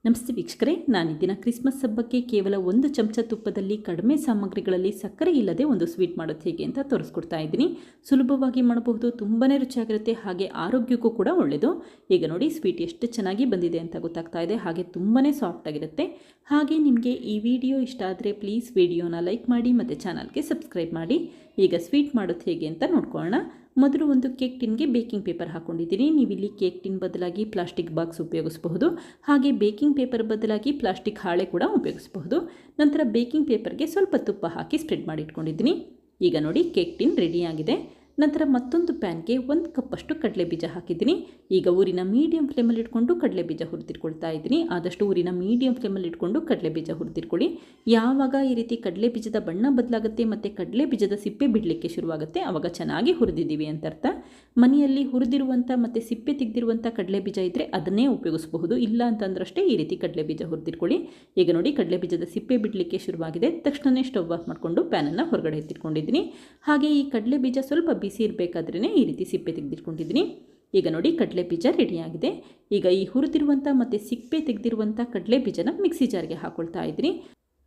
ನಮಸ್ತೆ ವೀಕ್ಷಕರೇ, ನಾನಿದ್ದಿನ ಕ್ರಿಸ್ಮಸ್ ಹಬ್ಬಕ್ಕೆ ಕೇವಲ 1 ಚಮಚ ತುಪ್ಪದಲ್ಲಿ ಕಡಿಮೆ ಸಾಮಗ್ರಿಗಳಲ್ಲಿ ಸಕ್ಕರೆ ಇಲ್ಲದೆ ಒಂದು ಸ್ವೀಟ್ ಮಾಡೋದು ಹೇಗೆ ಅಂತ ತೋರಿಸ್ಕೊಡ್ತಾ ಇದ್ದೀನಿ. ಸುಲಭವಾಗಿ ಮಾಡಬಹುದು, ತುಂಬಾ ರುಚಿಯಾಗಿರುತ್ತೆ, ಹಾಗೆ ಆರೋಗ್ಯಕ್ಕೂ ಕೂಡ ಒಳ್ಳೆಯದು. ಈಗ ನೋಡಿ ಸ್ವೀಟ್ ಎಷ್ಟು ಚೆನ್ನಾಗಿ ಬಂದಿದೆ ಅಂತ ಗೊತ್ತಾಗ್ತಾ ಇದೆ, ಹಾಗೆ ತುಂಬಾ ಸಾಫ್ಟ್ ಆಗಿರುತ್ತೆ. ಹಾಗೆ ನಿಮಗೆ ಈ ವಿಡಿಯೋ ಇಷ್ಟ ಆದರೆ ಪ್ಲೀಸ್ ವಿಡಿಯೋನ ಲೈಕ್ ಮಾಡಿ ಮತ್ತು ಚಾನಲ್ಗೆ ಸಬ್ಸ್ಕ್ರೈಬ್ ಮಾಡಿ. ಈಗ ಸ್ವೀಟ್ ಮಾಡೋದು ಹೇಗೆ ಅಂತ ನೋಡ್ಕೊಳ್ಳೋಣ. ಮೊದಲು ಒಂದು ಕೇಕ್ ಟಿನ್ಗೆ ಬೇಕಿಂಗ್ ಪೇಪರ್ ಹಾಕೊಂಡಿದ್ದೀನಿ. ನೀವಿಲ್ಲಿ ಕೇಕ್ ಟಿನ್ ಬದಲಾಗಿ ಪ್ಲಾಸ್ಟಿಕ್ ಬಾಕ್ಸ್ ಉಪಯೋಗಿಸಬಹುದು, ಹಾಗೆ ಬೇಕಿಂಗ್ ಪೇಪರ್ ಬದಲಾಗಿ ಪ್ಲಾಸ್ಟಿಕ್ ಹಾಳೆ ಕೂಡ ಉಪಯೋಗಿಸಬಹುದು. ನಂತರ ಬೇಕಿಂಗ್ ಪೇಪರ್ಗೆ ಸ್ವಲ್ಪ ತುಪ್ಪ ಹಾಕಿ ಸ್ಪ್ರೆಡ್ ಮಾಡಿ ಇಟ್ಕೊಂಡಿದ್ದೀನಿ. ಈಗ ನೋಡಿ ಕೇಕ್ ಟಿನ್ ರೆಡಿಯಾಗಿದೆ. ನಂತರ ಮತ್ತೊಂದು ಪ್ಯಾನ್ಗೆ 1 ಕಪ್ಪಷ್ಟು ಕಡಲೆ ಬೀಜ ಹಾಕಿದ್ದೀನಿ. ಈಗ ಊರಿನ ಮೀಡಿಯಂ ಫ್ಲೇಮಲ್ಲಿ ಇಟ್ಕೊಂಡು ಕಡಲೆ ಬೀಜ ಹುರಿದಿಟ್ಕೊಳ್ತಾ ಇದ್ದೀನಿ. ಆದಷ್ಟು ಊರಿನ ಮೀಡಿಯಂ ಫ್ಲೇಮಲ್ಲಿ ಇಟ್ಕೊಂಡು ಕಡಲೆ ಬೀಜ ಹುರಿದಿಟ್ಕೊಳ್ಳಿ. ಯಾವಾಗ ಈ ರೀತಿ ಕಡಲೆ ಬೀಜದ ಬಣ್ಣ ಬದಲಾಗುತ್ತೆ ಮತ್ತು ಕಡಲೆ ಬೀಜದ ಸಿಪ್ಪೆ ಬಿಡಲಿಕ್ಕೆ ಶುರುವಾಗುತ್ತೆ, ಆವಾಗ ಚೆನ್ನಾಗಿ ಹುರಿದಿದ್ದೀವಿ ಅಂತ ಅರ್ಥ. ಮನೆಯಲ್ಲಿ ಹುರಿದಿರುವಂಥ ಮತ್ತು ಸಿಪ್ಪೆ ತೆಗೆದಿರುವಂಥ ಕಡಲೆ ಬೀಜ ಇದ್ದರೆ ಅದನ್ನೇ ಉಪಯೋಗಿಸಬಹುದು, ಇಲ್ಲ ಅಂತಂದ್ರಷ್ಟೇ ಈ ರೀತಿ ಕಡಲೆ ಬೀಜ ಹುರಿದಿಟ್ಕೊಳ್ಳಿ. ಈಗ ನೋಡಿ ಕಡಲೆ ಬೀಜದ ಸಿಪ್ಪೆ ಬಿಡಲಿಕ್ಕೆ ಶುರುವಾಗಿದೆ. ತಕ್ಷಣವೇ ಸ್ಟವ್ ಆಫ್ ಮಾಡಿಕೊಂಡು ಪ್ಯಾನನ್ನು ಹೊರಗಡೆ ಎತ್ತಿಟ್ಕೊಂಡಿದ್ದೀನಿ. ಹಾಗೆ ಈ ಕಡಲೆ ಬೀಜ ಸ್ವಲ್ಪ ಬಿಸಿ ಇರಬೇಕಾದ್ರೇ ಈ ರೀತಿ ಸಿಪ್ಪೆ ತೆಗೆದಿಟ್ಕೊಂಡಿದ್ದೀನಿ. ಈಗ ನೋಡಿ ಕಡಲೆ ಬೀಜ ರೆಡಿಯಾಗಿದೆ. ಈಗ ಈ ಹುರಿದಿರುವಂಥ ಮತ್ತು ಸಿಪ್ಪೆ ತೆಗೆದಿರುವಂಥ ಕಡಲೆ ಬೀಜನ ಮಿಕ್ಸಿ ಜಾರ್ಗೆ ಹಾಕೊಳ್ತಾ ಇದ್ದೀನಿ.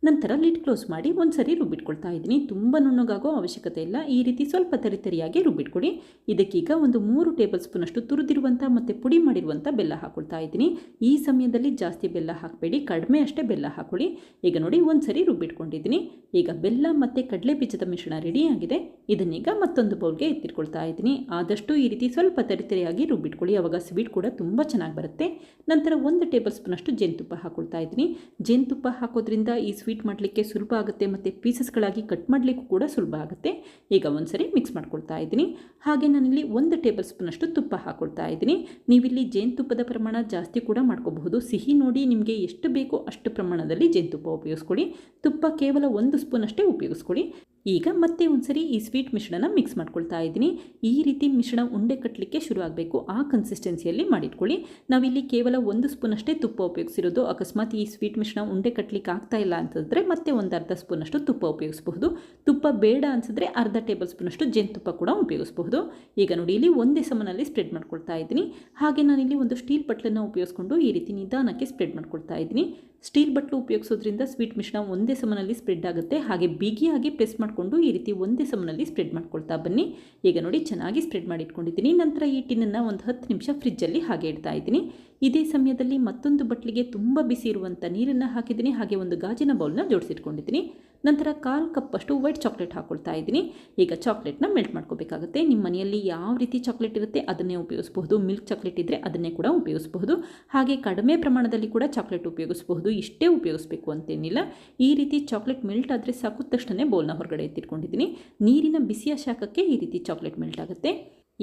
ನಂತರ ಲಿಡ್ ಕ್ಲೋಸ್ ಮಾಡಿ ಒಂದ್ಸರಿ ರುಬ್ಬಿಟ್ಕೊಳ್ತಾ ಇದ್ದೀನಿ. ತುಂಬ ನುಣ್ಣಗಾಗೋ ಅವಶ್ಯಕತೆ ಇಲ್ಲ, ಈ ರೀತಿ ಸ್ವಲ್ಪ ತರಿತರಿಯಾಗಿ ರುಬ್ಬಿಟ್ಕೊಡಿ. ಇದಕ್ಕೀಗ ಒಂದು 3 ಟೇಬಲ್ ಸ್ಪೂನಷ್ಟು ತುರಿದಿರುವಂಥ ಮತ್ತು ಪುಡಿ ಮಾಡಿರುವಂಥ ಬೆಲ್ಲ ಹಾಕೊಳ್ತಾ ಇದ್ದೀನಿ. ಈ ಸಮಯದಲ್ಲಿ ಜಾಸ್ತಿ ಬೆಲ್ಲ ಹಾಕಬೇಡಿ, ಕಡಿಮೆ ಅಷ್ಟೇ ಬೆಲ್ಲ ಹಾಕೊಳ್ಳಿ. ಈಗ ನೋಡಿ ಒಂದ್ಸರಿ ರುಬ್ಬಿಟ್ಕೊಂಡಿದ್ದೀನಿ. ಈಗ ಬೆಲ್ಲ ಮತ್ತು ಕಡಲೆ ಬೀಜದ ಮಿಶ್ರಣ ರೆಡಿಯಾಗಿದೆ. ಇದನ್ನೀಗ ಮತ್ತೊಂದು ಬೌಲ್ಗೆ ಎತ್ತಿಟ್ಕೊಳ್ತಾ ಇದ್ದೀನಿ. ಆದಷ್ಟು ಈ ರೀತಿ ಸ್ವಲ್ಪ ತರಿತರಿಯಾಗಿ ರುಬ್ಬಿಟ್ಕೊಳ್ಳಿ, ಆವಾಗ ಸ್ವೀಟ್ ಕೂಡ ತುಂಬ ಚೆನ್ನಾಗಿ ಬರುತ್ತೆ. ನಂತರ 1 ಟೇಬಲ್ ಸ್ಪೂನಷ್ಟು ಜೇನುತುಪ್ಪ ಹಾಕೊಳ್ತಾ ಇದ್ದೀನಿ. ಜೇನುತುಪ್ಪ ಹಾಕೋದ್ರಿಂದ ಈ ಸ್ವೀಟ್ ಮಾಡಲಿಕ್ಕೆ ಸುಲಭ ಆಗುತ್ತೆ ಮತ್ತು ಪೀಸಸ್ಗಳಾಗಿ ಕಟ್ ಮಾಡಲಿಕ್ಕೂ ಕೂಡ ಸುಲಭ ಆಗುತ್ತೆ. ಈಗ ಒಂದ್ಸರಿ ಮಿಕ್ಸ್ ಮಾಡ್ಕೊಳ್ತಾ ಇದ್ದೀನಿ. ಹಾಗೆ ನಾನಿಲ್ಲಿ 1 ಟೇಬಲ್ ಸ್ಪೂನಷ್ಟು ತುಪ್ಪ ಹಾಕೊಳ್ತಾ ಇದ್ದೀನಿ. ನೀವಿಲ್ಲಿ ಜೇನುತುಪ್ಪದ ಪ್ರಮಾಣ ಜಾಸ್ತಿ ಕೂಡ ಮಾಡ್ಕೋಬಹುದು. ಸಿಹಿ ನೋಡಿ ನಿಮಗೆ ಎಷ್ಟು ಬೇಕೋ ಅಷ್ಟು ಪ್ರಮಾಣದಲ್ಲಿ ಜೇನುತುಪ್ಪ ಉಪಯೋಗಿಸ್ಕೊಳ್ಳಿ. ತುಪ್ಪ ಕೇವಲ 1 ಸ್ಪೂನ್ ಅಷ್ಟೇ ಉಪಯೋಗಿಸ್ಕೊಳ್ಳಿ. ಈಗ ಮತ್ತೆ ಒಂದ್ಸರಿ ಈ ಸ್ವೀಟ್ ಮಿಶ್ರಣ ಮಿಕ್ಸ್ ಮಾಡ್ಕೊಳ್ತಾ ಇದ್ದೀನಿ. ಈ ರೀತಿ ಮಿಶ್ರಣ ಉಂಡೆ ಕಟ್ಟಲಿಕ್ಕೆ ಶುರುವಾಗಬೇಕು, ಆ ಕನ್ಸಿಸ್ಟೆನ್ಸಿಯಲ್ಲಿ ಮಾಡಿಟ್ಕೊಳ್ಳಿ. ನಾವಿಲ್ಲಿ ಕೇವಲ 1 ಸ್ಪೂನ್ ಅಷ್ಟೇ ತುಪ್ಪ ಉಪಯೋಗಿಸಿರೋದು. ಅಕಸ್ಮಾತ್ ಈ ಸ್ವೀಟ್ ಮಿಶ್ರಣ ಉಂಡೆ ಕಟ್ಟಲಿಕ್ಕೆ ಆಗ್ತಾ ಇಲ್ಲ ಅಂತಂದರೆ ಮತ್ತೆ ಒಂದು ಅರ್ಧ ಸ್ಪೂನಷ್ಟು ತುಪ್ಪ ಉಪಯೋಗಿಸಬಹುದು. ತುಪ್ಪ ಬೇಡ ಅನಿಸಿದ್ರೆ ಅರ್ಧ ಟೇಬಲ್ ಸ್ಪೂನಷ್ಟು ಜೇನುತುಪ್ಪ ಕೂಡ ಉಪಯೋಗಿಸಬಹುದು. ಈಗ ನೋಡಿ ಇಲ್ಲಿ ಒಂದೇ ಸಮನಲ್ಲಿ ಸ್ಪ್ರೆಡ್ ಮಾಡ್ಕೊಳ್ತಾ ಇದ್ದೀನಿ. ಹಾಗೆ ನಾನಿಲ್ಲಿ ಒಂದು ಸ್ಟೀಲ್ ಬಟ್ಲನ್ನು ಉಪಯೋಗಿಸ್ಕೊಂಡು ಈ ರೀತಿ ನಿಧಾನಕ್ಕೆ ಸ್ಪ್ರೆಡ್ ಮಾಡ್ಕೊಳ್ತಾ ಇದ್ದೀನಿ. ಸ್ಟೀಲ್ ಬಟ್ಲು ಉಪಯೋಗಿಸೋದ್ರಿಂದ ಸ್ವೀಟ್ ಮಿಶ್ರಣ ಒಂದೇ ಸಮನಲ್ಲಿ ಸ್ಪ್ರೆಡ್ ಆಗುತ್ತೆ. ಹಾಗೆ ಬಿಗಿಯಾಗಿ ಪ್ರೆಸ್ ಮಾಡಿಕೊಂಡು ಈ ರೀತಿ ಒಂದೇ ಸಮನಲ್ಲಿ ಸ್ಪ್ರೆಡ್ ಮಾಡ್ಕೊಳ್ತಾ ಬನ್ನಿ. ಈಗ ನೋಡಿ ಚೆನ್ನಾಗಿ ಸ್ಪ್ರೆಡ್ ಮಾಡಿ ಇಟ್ಕೊಂಡಿದ್ದೀನಿ. ನಂತರ ಈ ಟಿನ್ನನ್ನು ಒಂದು 10 ನಿಮಿಷ ಫ್ರಿಜ್ಜಲ್ಲಿ ಹಾಗೆ ಇಡ್ತಾ ಇದ್ದೀನಿ. ಇದೇ ಸಮಯದಲ್ಲಿ ಮತ್ತೊಂದು ಬಟ್ಲಿಗೆ ತುಂಬ ಬಿಸಿ ಇರುವಂಥ ನೀರನ್ನು ಹಾಕಿದ್ದೀನಿ. ಹಾಗೆ ಒಂದು ಗಾಜಿನ ಬೌಲ್ನ ಜೋಡಿಸಿಟ್ಕೊಂಡಿದ್ದೀನಿ. ನಂತರ 1/4 ಕಪ್ಪಷ್ಟು ವೈಟ್ ಚಾಕ್ಲೇಟ್ ಹಾಕ್ಕೊಳ್ತಾ ಇದ್ದೀನಿ. ಈಗ ಚಾಕ್ಲೇಟ್ನ ಮೆಲ್ಟ್ ಮಾಡ್ಕೋಬೇಕಾಗುತ್ತೆ. ನಿಮ್ಮ ಮನೆಯಲ್ಲಿ ಯಾವ ರೀತಿ ಚಾಕ್ಲೇಟ್ ಇರುತ್ತೆ ಅದನ್ನೇ ಉಪಯೋಗಿಸಬಹುದು. ಮಿಲ್ಕ್ ಚಾಕ್ಲೇಟ್ ಇದ್ದರೆ ಅದನ್ನೇ ಕೂಡ ಉಪಯೋಗಿಸಬಹುದು. ಹಾಗೆ ಕಡಿಮೆ ಪ್ರಮಾಣದಲ್ಲಿ ಕೂಡ ಚಾಕ್ಲೇಟ್ ಉಪಯೋಗಿಸಬಹುದು, ಇಷ್ಟೇ ಉಪಯೋಗಿಸಬೇಕು ಅಂತೇನಿಲ್ಲ. ಈ ರೀತಿ ಚಾಕ್ಲೇಟ್ ಮೆಲ್ಟ್ ಆದರೆ ಸಾಕು, ತಕ್ಷಣ ಬೌಲ್ನ ಹೊರಗಡೆ ಎತ್ತಿಟ್ಕೊಂಡಿದ್ದೀನಿ. ನೀರಿನ ಬಿಸಿಯ ಶಾಖಕ್ಕೆ ಈ ರೀತಿ ಚಾಕ್ಲೇಟ್ ಮೆಲ್ಟ್ ಆಗುತ್ತೆ.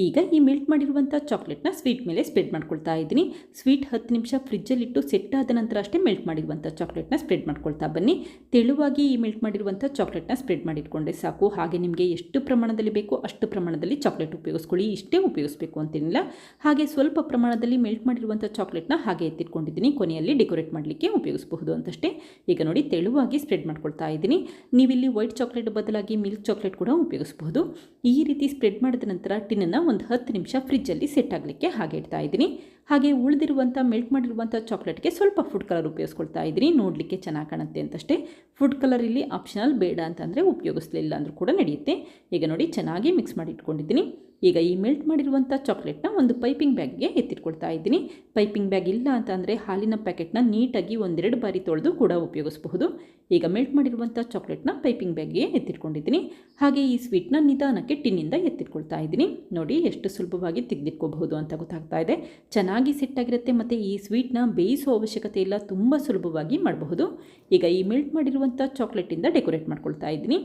ಈಗ ಈ ಮೆಲ್ಟ್ ಮಾಡಿರುವಂಥ ಚಾಕ್ಲೇಟ್ನ ಸ್ವೀಟ್ ಮೇಲೆ ಸ್ಪ್ರೆಡ್ ಮಾಡ್ಕೊಳ್ತಾ ಇದ್ದೀನಿ. ಸ್ವೀಟ್ 10 ನಿಮಿಷ ಫ್ರಿಜ್ಜಲ್ಲಿಟ್ಟು ಸೆಟ್ ಆದ ನಂತರ ಅಷ್ಟೇ ಮೆಲ್ಟ್ ಮಾಡಿರುವಂಥ ಚಾಕ್ಲೇಟ್ನ ಸ್ಪ್ರೆಡ್ ಮಾಡ್ಕೊಳ್ತಾ ಬನ್ನಿ. ತೆಳುವಾಗಿ ಈ ಮೆಲ್ಟ್ ಮಾಡಿರುವಂಥ ಚಾಕ್ಲೇಟ್ನ ಸ್ಪ್ರೆಡ್ ಮಾಡಿಟ್ಕೊಂಡ್ರೆ ಸಾಕು. ಹಾಗೆ ನಿಮಗೆ ಎಷ್ಟು ಪ್ರಮಾಣದಲ್ಲಿ ಬೇಕೋ ಅಷ್ಟು ಪ್ರಮಾಣದಲ್ಲಿ ಚಾಕ್ಲೇಟ್ ಉಪಯೋಗಿಸ್ಕೊಳ್ಳಿ, ಇಷ್ಟೇ ಉಪಯೋಗಿಸಬೇಕು ಅಂತೇನಿಲ್ಲ. ಹಾಗೆ ಸ್ವಲ್ಪ ಪ್ರಮಾಣದಲ್ಲಿ ಮೆಲ್ಟ್ ಮಾಡಿರುವಂಥ ಚಾಕ್ಲೇಟ್ನ ಹಾಗೆ ಎತ್ತಿಟ್ಕೊಂಡಿದ್ದೀನಿ, ಕೊನೆಯಲ್ಲಿ ಡೆಕೋರೇಟ್ ಮಾಡಲಿಕ್ಕೆ ಉಪಯೋಗಿಸಬಹುದು ಅಂತಷ್ಟೇ. ಈಗ ನೋಡಿ ತೆಳುವಾಗಿ ಸ್ಪ್ರೆಡ್ ಮಾಡ್ಕೊಳ್ತಾ ಇದ್ದೀನಿ. ನೀವಿಲ್ಲಿ ವೈಟ್ ಚಾಕ್ಲೇಟ್ ಬದಲಾಗಿ ಮಿಲ್ಕ್ ಚಾಕ್ಲೇಟ್ ಕೂಡ ಉಪಯೋಗಿಸಬಹುದು. ಈ ರೀತಿ ಸ್ಪ್ರೆಡ್ ಮಾಡಿದ ನಂತರ ಟಿನ್ನನ್ನು ಒಂದು 10 ನಿಮಿಷ ಫ್ರಿಜ್ಜಲ್ಲಿ ಸೆಟ್ ಆಗಲಿಕ್ಕೆ ಹಾಗೆ ಇಡ್ತಾ ಇದ್ದೀನಿ. ಹಾಗೆ ಉಳಿದಿರುವಂಥ ಮೆಲ್ಟ್ ಮಾಡಿರುವಂಥ ಚಾಕ್ಲೇಟ್ಗೆ ಸ್ವಲ್ಪ ಫುಡ್ ಕಲರ್ ಉಪಯೋಗಿಸ್ಕೊಳ್ತಾ ಇದ್ದೀನಿ, ನೋಡಲಿಕ್ಕೆ ಚೆನ್ನಾಗಿ ಕಾಣುತ್ತೆ ಅಂತಷ್ಟೇ. ಫುಡ್ ಕಲರ್ ಇಲ್ಲಿ ಆಪ್ಷನಲ್, ಬೇಡ ಅಂತಂದರೆ ಉಪಯೋಗಿಸಲಿಲ್ಲ ಅಂದರೂ ಕೂಡ ನಡೆಯುತ್ತೆ. ಈಗ ನೋಡಿ ಚೆನ್ನಾಗಿ ಮಿಕ್ಸ್ ಮಾಡಿ ಇಟ್ಕೊಂಡಿದ್ದೀನಿ. ಈಗ ಈ ಮೆಲ್ಟ್ ಮಾಡಿರುವಂಥ ಚಾಕ್ಲೇಟ್ನ ಒಂದು ಪೈಪಿಂಗ್ ಬ್ಯಾಗ್ಗೆ ಎತ್ತಿಟ್ಕೊಳ್ತಾ ಇದ್ದೀನಿ. ಪೈಪಿಂಗ್ ಬ್ಯಾಗ್ ಇಲ್ಲ ಅಂತಂದರೆ ಹಾಲಿನ ಪ್ಯಾಕೆಟ್ನ ನೀಟಾಗಿ 1-2 ಬಾರಿ ತೊಳೆದು ಕೂಡ ಉಪಯೋಗಿಸಬಹುದು. ಈಗ ಮೆಲ್ಟ್ ಮಾಡಿರುವಂಥ ಚಾಕ್ಲೇಟ್ನ ಪೈಪಿಂಗ್ ಬ್ಯಾಗ್ಗೆ ಎತ್ತಿಟ್ಕೊಂಡಿದ್ದೀನಿ. ಹಾಗೆ ಈ ಸ್ವೀಟ್ನ ನಿಧಾನಕ್ಕೆ ಟಿನ್ನಿಂದ ಎತ್ತಿಟ್ಕೊಳ್ತಾ ಇದ್ದೀನಿ. ನೋಡಿ ಎಷ್ಟು ಸುಲಭವಾಗಿ ತೆಗೆದಿಟ್ಕೋಬಹುದು ಅಂತ ಗೊತ್ತಾಗ್ತಾ ಇದೆ. ಚೆನ್ನಾಗಿ ಸೆಟ್ಟಾಗಿರುತ್ತೆ ಮತ್ತು ಈ ಸ್ವೀಟ್ನ ಬೇಯಿಸೋ ಅವಶ್ಯಕತೆ ಇಲ್ಲ, ತುಂಬ ಸುಲಭವಾಗಿ ಮಾಡಬಹುದು. ಈಗ ಈ ಮೆಲ್ಟ್ ಮಾಡಿರುವಂಥ ಚಾಕ್ಲೇಟಿಂದ ಡೆಕೋರೇಟ್ ಮಾಡ್ಕೊಳ್ತಾ ಇದ್ದೀನಿ.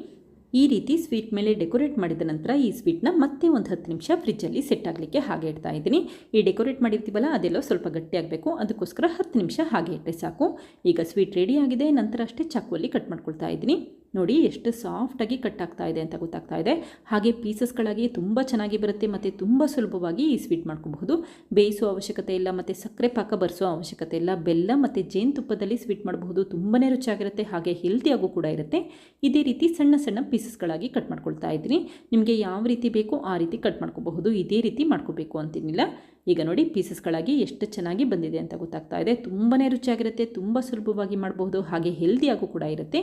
ಈ ರೀತಿ ಸ್ವೀಟ್ ಮೇಲೆ ಡೆಕೋರೇಟ್ ಮಾಡಿದ ನಂತರ ಈ ಸ್ವೀಟ್ನ ಮತ್ತೆ ಒಂದು 10 ನಿಮಿಷ ಫ್ರಿಜ್ಜಲ್ಲಿ ಸೆಟ್ ಆಗಲಿಕ್ಕೆ ಹಾಗೆ ಇಡ್ತಾ ಇದ್ದೀನಿ. ಈ ಡೆಕೋರೇಟ್ ಮಾಡಿರ್ತೀವಲ್ಲ ಅದೆಲ್ಲ ಸ್ವಲ್ಪ ಗಟ್ಟಿಯಾಗಬೇಕು, ಅದಕ್ಕೋಸ್ಕರ 10 ನಿಮಿಷ ಹಾಗೆ ಇಟ್ಟರೆ ಸಾಕು. ಈಗ ಸ್ವೀಟ್ ರೆಡಿ ಆಗಿದೆ. ನಂತರ ಅಷ್ಟೇ ಚಾಕುವಲ್ಲಿ ಕಟ್ ಮಾಡ್ಕೊಳ್ತಾ ಇದ್ದೀನಿ. ನೋಡಿ ಎಷ್ಟು ಸಾಫ್ಟಾಗಿ ಕಟ್ ಆಗ್ತಾ ಇದೆ ಅಂತ ಗೊತ್ತಾಗ್ತಾ ಇದೆ. ಹಾಗೆ ಪೀಸಸ್ಗಳಾಗಿ ತುಂಬ ಚೆನ್ನಾಗಿ ಬರುತ್ತೆ ಮತ್ತು ತುಂಬ ಸುಲಭವಾಗಿ ಈ ಸ್ವೀಟ್ ಮಾಡ್ಕೋಬಹುದು. ಬೇಯಿಸೋ ಅವಶ್ಯಕತೆ ಇಲ್ಲ ಮತ್ತು ಸಕ್ಕರೆ ಪಾಕ ಬರೆಸೋ ಅವಶ್ಯಕತೆ ಇಲ್ಲ. ಬೆಲ್ಲ ಮತ್ತು ಜೇನುತುಪ್ಪದಲ್ಲಿ ಸ್ವೀಟ್ ಮಾಡಬಹುದು, ತುಂಬಾ ರುಚಿಯಾಗಿರುತ್ತೆ, ಹಾಗೆ ಹೆಲ್ತಿಯಾಗೂ ಕೂಡ ಇರುತ್ತೆ. ಇದೇ ರೀತಿ ಸಣ್ಣ ಸಣ್ಣ ಪೀಸಸ್ಗಳಾಗಿ ಕಟ್ ಮಾಡ್ಕೊಳ್ತಾ ಇದ್ದೀನಿ. ನಿಮಗೆ ಯಾವ ರೀತಿ ಬೇಕೋ ಆ ರೀತಿ ಕಟ್ ಮಾಡ್ಕೋಬಹುದು, ಇದೇ ರೀತಿ ಮಾಡ್ಕೋಬೇಕು ಅಂತೇನಿಲ್ಲ. ಈಗ ನೋಡಿ ಪೀಸಸ್ಗಳಾಗಿ ಎಷ್ಟು ಚೆನ್ನಾಗಿ ಬಂದಿದೆ ಅಂತ ಗೊತ್ತಾಗ್ತಾ ಇದೆ. ತುಂಬಾ ರುಚಿಯಾಗಿರುತ್ತೆ, ತುಂಬ ಸುಲಭವಾಗಿ ಮಾಡಬಹುದು, ಹಾಗೆ ಹೆಲ್ದಿಯಾಗೂ ಕೂಡ ಇರುತ್ತೆ.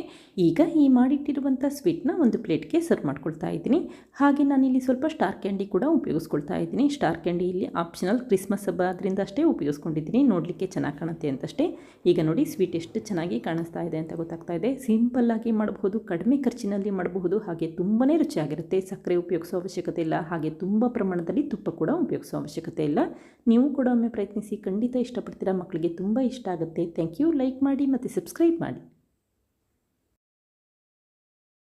ಈಗ ಈ ಮಾಡಿಟ್ಟಿರುವಂಥ ಸ್ವೀಟ್ನ ಒಂದು ಪ್ಲೇಟ್ಗೆ ಸರ್ವ್ ಮಾಡ್ಕೊಳ್ತಾ ಇದ್ದೀನಿ. ಹಾಗೆ ನಾನಿಲ್ಲಿ ಸ್ವಲ್ಪ ಸ್ಟಾರ್ ಕ್ಯಾಂಡಿ ಕೂಡ ಉಪಯೋಗಿಸ್ಕೊಳ್ತಾ ಇದ್ದೀನಿ. ಸ್ಟಾರ್ ಕ್ಯಾಂಡಿ ಇಲ್ಲಿ ಆಪ್ಷನಲ್, ಕ್ರಿಸ್ಮಸ್ ಹಬ್ಬ ಅದರಿಂದ ಅಷ್ಟೇ ಉಪಯೋಗಿಸ್ಕೊಂಡಿದ್ದೀನಿ, ನೋಡಲಿಕ್ಕೆ ಚೆನ್ನಾಗಿ ಕಾಣುತ್ತೆ ಅಂತಷ್ಟೇ. ಈಗ ನೋಡಿ ಸ್ವೀಟ್ ಎಷ್ಟು ಚೆನ್ನಾಗಿ ಕಾಣಿಸ್ತಾ ಇದೆ ಅಂತ ಗೊತ್ತಾಗ್ತಾ ಇದೆ. ಸಿಂಪಲ್ಲಾಗಿ ಮಾಡಬಹುದು, ಕಡಿಮೆ ಖರ್ಚಿನಲ್ಲಿ ಮಾಡಬಹುದು, ಹಾಗೆ ತುಂಬಾ ರುಚಿಯಾಗಿರುತ್ತೆ. ಸಕ್ಕರೆ ಉಪಯೋಗಿಸೋ ಅವಶ್ಯಕತೆ ಇಲ್ಲ, ಹಾಗೆ ತುಂಬ ಪ್ರಮಾಣದಲ್ಲಿ ತುಪ್ಪ ಕೂಡ ಉಪಯೋಗಿಸೋ ಅವಶ್ಯಕತೆ ಇಲ್ಲ. ನೀವು ಕೂಡ ಒಮ್ಮೆ ಪ್ರಯತ್ನಿಸಿ, ಖಂಡಿತ ಇಷ್ಟಪಡ್ತೀರಾ, ಮಕ್ಕಳಿಗೆ ತುಂಬ ಇಷ್ಟ ಆಗುತ್ತೆ. Thank you. ಲೈಕ್ ಮಾಡಿ ಮತ್ತು ಸಬ್ಸ್ಕ್ರೈಬ್ ಮಾಡಿ.